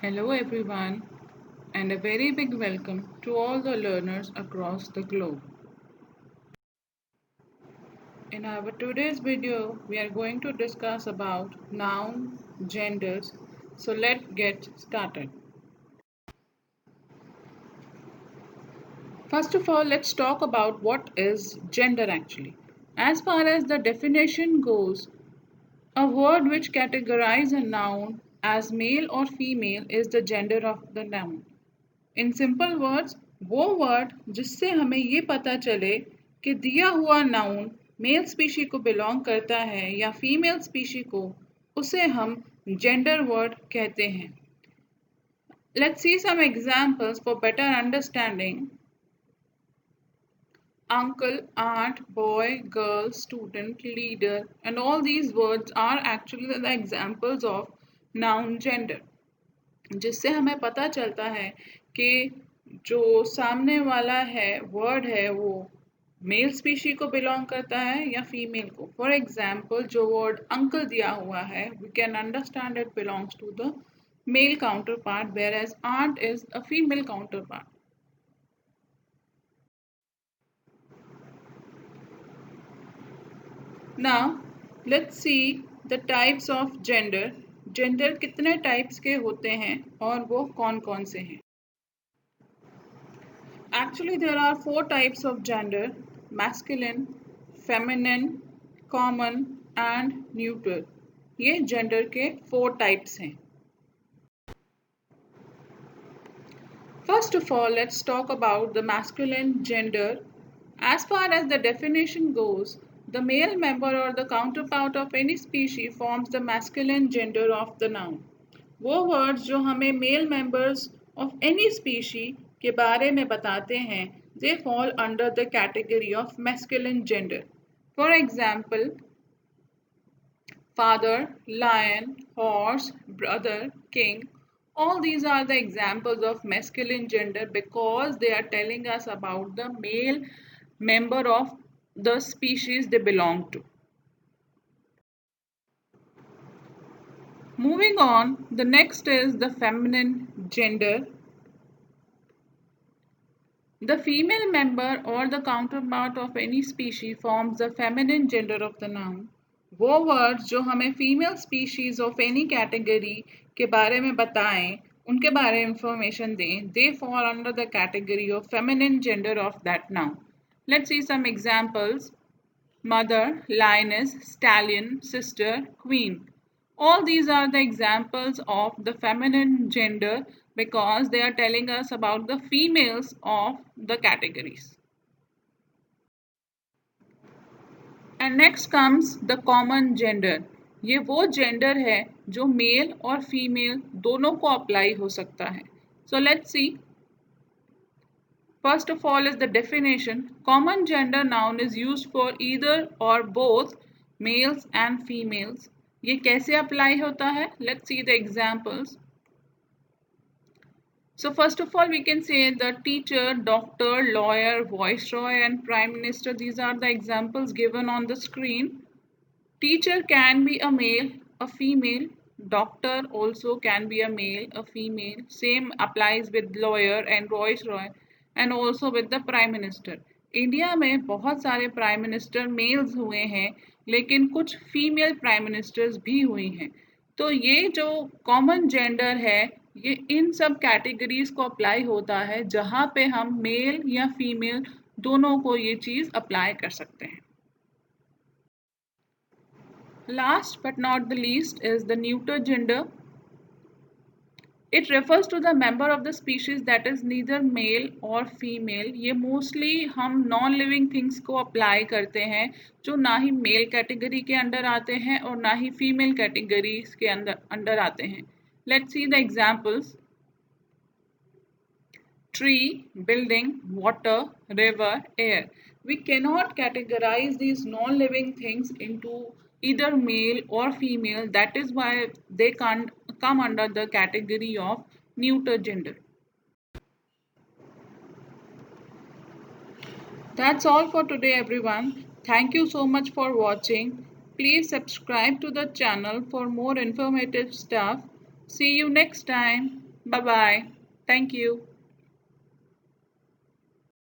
Hello, everyone, and a very big welcome to all the learners across the globe. In our today's video, we are going to discuss about noun, genders. So let's get started. First of all, let's talk about what is gender actually. As far as the definition goes, a word which categorizes a noun as male or female is the gender of the noun. In simple words वो word जिससे हमें ये पता चले कि दिया हुआ noun mail species को बिलोंग करता है या फीमेल स्पीशी को, उसे हम जेंडर वर्ड कहते हैं. Let's see some examples for better understanding. Uncle, aunt, boy, girl, student, leader, and all these words are actually the examples of noun gender. जिससे हमें पता चलता है कि जो सामने वाला है वर्ड है वो मेल स्पीशी को बिलोंग करता है या फीमेल को. फॉर एग्जाम्पल, जो वर्ड अंकल दिया हुआ है, we can understand it belongs to the male counterpart, where as aunt is a female counterpart. Now let's see the types of gender. Gender कितने types के होते हैं और वो कौन कौन से हैं. Actually, there are four types of gender: masculine, feminine, common and neutral. ये gender के four types हैं. First of all, let's talk about the masculine gender. As far as the definition goes, the male member or the counterpart of any species forms the masculine gender of the noun. वो words जो हमें male members of any species के बारे में बताते हैं, they fall under the category of masculine gender. For example, father, lion, horse, brother, king. All these are the examples of masculine gender because they are telling us about the male member of the species they belong to. Moving on, the next is the feminine gender. The female member or the counterpart of any species forms the feminine gender of the noun. वो words जो हमें female species of any category के बारे में बताएं, उनके बारे में इंफॉर्मेशन दें, they fall under the category of feminine gender of that noun. Let's see some examples. Mother, lioness, stallion, sister, queen. All these are the examples of the feminine gender because they are telling us about the females of the categories. And next comes the common gender. ये वो gender है जो mail और female दोनों को apply हो सकता है. So let's see. First of all is the definition. Common gender noun is used for either or both males and females. ये कैसे अप्लाई होता है? Let's see the examples. So first of all, we can say the teacher, doctor, lawyer, viceroy and prime minister. These are the examples given on the screen. Teacher can be a male, a female. Doctor also can be a male, a female. Same applies with lawyer and viceroy and also with the prime minister. India में बहुत सारे prime minister mails हुए हैं, लेकिन कुछ female prime ministers भी हुई हैं. तो ये जो कॉमन जेंडर है, ये इन सब कैटेगरीज को अप्लाई होता है जहाँ पे हम मेल या फीमेल दोनों को ये चीज़ अप्लाई कर सकते हैं. Last but not the least is the neuter gender. It refers to the member of the species that is neither male or female. ये mostly हम नॉन लिविंग थिंग्स को अप्लाई करते हैं जो ना ही मेल कैटेगरी के अंडर आते हैं और ना ही फीमेल कैटेगरीज के अंडर आते हैं. Let's see the examples. Tree, building, water, river, air. We cannot categorize these non-living things into either male or female. That is why they can't come under the category of neuter gender. That's all for today, everyone. Thank you so much for watching. Please subscribe to the channel for more informative stuff. See you next time. Bye bye. Thank you.